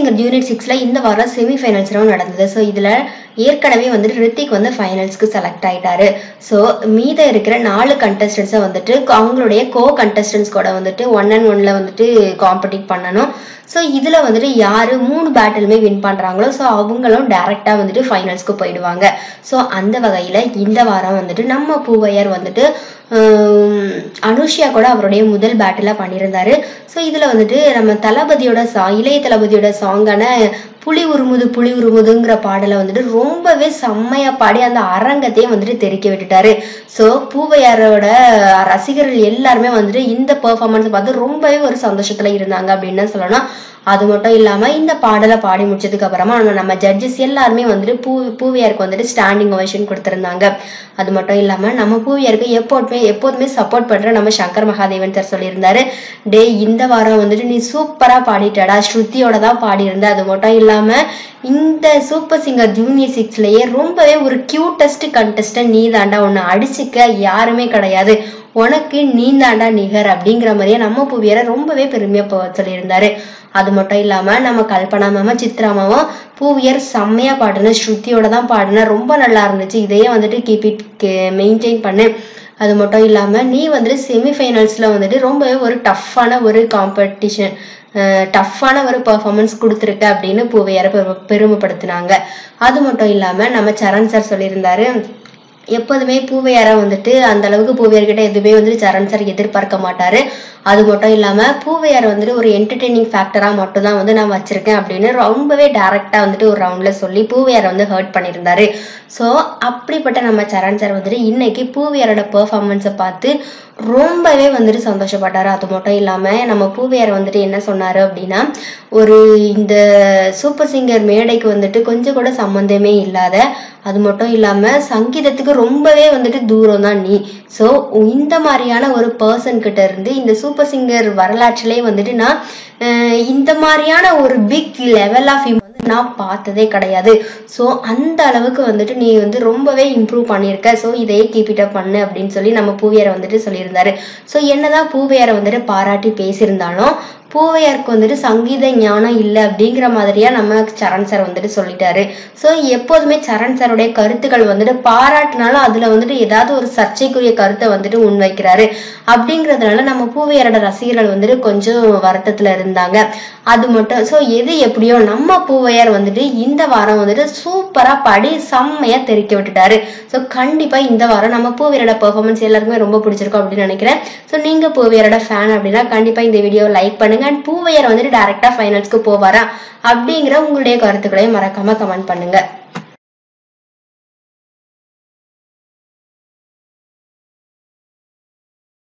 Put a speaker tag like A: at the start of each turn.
A: Singer junior 6ல இந்த வாரம் semi-finals round நடந்தது. ஸோ இதுல ஏற்கனவே வந்துட்டு ரித்திக் வந்து ஃபைனல்ஸ்க்கு செலக்ட் ஆயிட்டாரு. ஸோ மீத இருக்கிற 4 கண்டஸ்டன்ஸை வந்துட்டு அவங்களுடைய கண்டஸ்டன்ஸ் கூட வந்துட்டு 1-on-1ல வந்துட்டு காம்படிட் பண்ணணும். ஸோ இதுல வந்துட்டு யாரு 3 பேட்டிலுமே வின் பண்றாங்களோ ஸோ அவங்களும் டைரக்டா வந்துட்டு ஃபைனல்ஸ்க்கு போயிடுவாங்க. ஸோ அந்த வகையில இந்த வாரம் வந்துட்டு நம்ம பூவையர் வந்துட்டு அனுஷியா கூட அவருடைய முதல் பேட்டில பண்ணியிருந்தாரு. ஸோ இதுல வந்துட்டு நம்ம தளபதியோட இளைய தளபதியோட சாங்கான புலி உருமுதுங்கிற பாடலை வந்துட்டு ரொம்பவே செம்மையா பாடி அந்த அரங்கத்தையே வந்துட்டு தெறிக்க விட்டுட்டாரு. ஸோ பூவையாரோட ரசிகர்கள் எல்லாருமே வந்துட்டு இந்த பெர்ஃபார்மன்ஸ் பார்த்து ரொம்பவே ஒரு சந்தோஷத்துல இருந்தாங்க அப்படின்னு சொல்லணும். அது மட்டும் இல்லாம இந்த பாடலை பாடி முடிச்சதுக்கு அப்புறமா நம்ம ஜட்ஜஸ் எல்லாருமே வந்துட்டு பூவையாருக்கு வந்துட்டு ஸ்டாண்டிங் ஓவேஷன் கொடுத்திருந்தாங்க. அது மட்டும் இல்லாம நம்ம பூவையாருக்கு எப்போதுமே சப்போர்ட் பண்ற நம்ம சங்கர் மகாதேவன் சார் சொல்லியிருந்தாரு, டே இந்த வாரம் வந்துட்டு நீ சூப்பரா பாடிட்டடா, ஸ்ருதியோட தான் பாடி இருந்த. அது மட்டும் இல்லாம இந்த சூப்பர் சிங்கர் ஜூனியர் 6லயே ரொம்பவே ஒரு கியூட்டஸ்ட் கண்டஸ்டன்ட் நீ தாண்டா, உன்னை அடிச்சுக்க யாருமே கிடையாது, உனக்கு நீ தாண்டா நிகர் அப்படிங்கிற மாதிரியே நம்ம பூவையார ரொம்பவே பெருமையா சொல்லியிருந்தாரு. அது மட்டும் இல்லாம நம்ம கல்பனா மாமா சித்ரா மாவும் பூவையர் செம்மையா பாடுன, ஸ்ருதியோட தான் பாடுன, ரொம்ப நல்லா இருந்துச்சு, இதையே வந்துட்டு கீப் இட் மெயின்டைன் பண்ணு. அது மட்டும் இல்லாம நீ வந்துட்டு செமிஃபைனல்ஸ்ல வந்துட்டு ரொம்பவே ஒரு டஃப்பான ஒரு காம்படிஷன் டஃப்பான ஒரு பெர்ஃபார்மன்ஸ் கொடுத்துருக்க அப்படின்னு பூவையார பெருமைப்படுத்தினாங்க. அது மட்டும் இல்லாம நம்ம சரண் சார் சொல்லியிருந்தாரு, எப்போதுமே பூவையார வந்துட்டு அந்த அளவுக்கு பூவையார்கிட்ட எதுவுமே வந்துட்டு சரண் சார் எதிர்பார்க்க மாட்டாரு. அது மட்டும் இல்லாம பூவையார் வந்துட்டு ஒரு என்டர்டெய்னிங் ஃபேக்டரா மட்டும் தான் வந்து நான் வச்சிருக்கேன் அப்படின்னு ரொம்பவே டைரக்டா வந்துட்டு ஒரு ரவுண்ட்ல சொல்லி பூவையார் வந்து ஹர்ட் பண்ணியிருந்தாரு. ஸோ அப்படிப்பட்ட நம்ம சரண் சார் வந்துட்டு இன்னைக்கு பூவையாரோட பெர்ஃபார்மன்ஸை பார்த்து ரொம்பவே வந்துட்டு சந்தோஷப்பட்டாரு. அது மட்டும் இல்லாம நம்ம பூவையார் வந்துட்டு என்ன சொன்னாரு அப்படின்னா, ஒரு இந்த சூப்பர் சிங்கர் மேடைக்கு வந்துட்டு கொஞ்சம் கூட சம்பந்தமே இல்லாத, அது மட்டும் இல்லாம சங்கீதத்துக்கு ரொம்பவே வந்துட்டு தூரம் தான் நீ. ஸோ இந்த மாதிரியான ஒரு பர்சன் கிட்ட இருந்து இந்த சூப்பர் சிங்கர் வரலாற்றிலே வந்துட்டு நான் இந்த மாதிரியான ஒரு பிக் லெவல் ஆஃப் நான் பார்த்ததே கிடையாது. ஸோ அந்த அளவுக்கு வந்துட்டு நீ வந்து ரொம்பவே இம்ப்ரூவ் பண்ணியிருக்க. ஸோ இதையே கீப் இட் அப் பண்ணு அப்படின்னு சொல்லி நம்ம பூவையாரை வந்துட்டு சொல்லியிருந்தாரு. ஸோ என்னதான் பூவையாரை வந்துட்டு பாராட்டி பேசியிருந்தாலும் பூவையாருக்கு வந்துட்டு சங்கீத ஞானம் இல்லை அப்படிங்கிற மாதிரியா நம்ம சரண் சார் வந்துட்டு சொல்லிட்டாரு. ஸோ எப்போதுமே சரண் சாருடைய கருத்துக்கள் வந்துட்டு பாராட்டினாலும் அதுல வந்துட்டு ஏதாவது ஒரு சர்ச்சைக்குரிய கருத்தை வந்துட்டு முன்வைக்கிறாரு. அப்படிங்கிறதுனால நம்ம பூவையாரோட ரசிகர்கள் வந்துட்டு கொஞ்சம் வருத்தத்துல இருந்தாங்க. அது மட்டும் ஸோ எது எப்படியோ நம்ம பூவையார் வந்துட்டு இந்த வாரம் வந்துட்டு சூப்பரா பாடி செம்மையா தெறிக்க விட்டுட்டாரு. ஸோ கண்டிப்பா இந்த வாரம் நம்ம பூவையாரோட பெர்ஃபார்மன்ஸ் எல்லாருக்குமே ரொம்ப பிடிச்சிருக்கும் அப்படின்னு நினைக்கிறேன். ஸோ நீங்க பூவையாரோட ஃபேன் அப்படின்னா கண்டிப்பா இந்த வீடியோ லைக் பண்ணுங்க. அண்ட் பூவையார் வந்துட்டு டைரக்டா ஃபைனல்ஸ்க்கு போவாரா அப்படிங்கிற உங்களுடைய கருத்துக்களையும் மறக்காம கமெண்ட் பண்ணுங்க.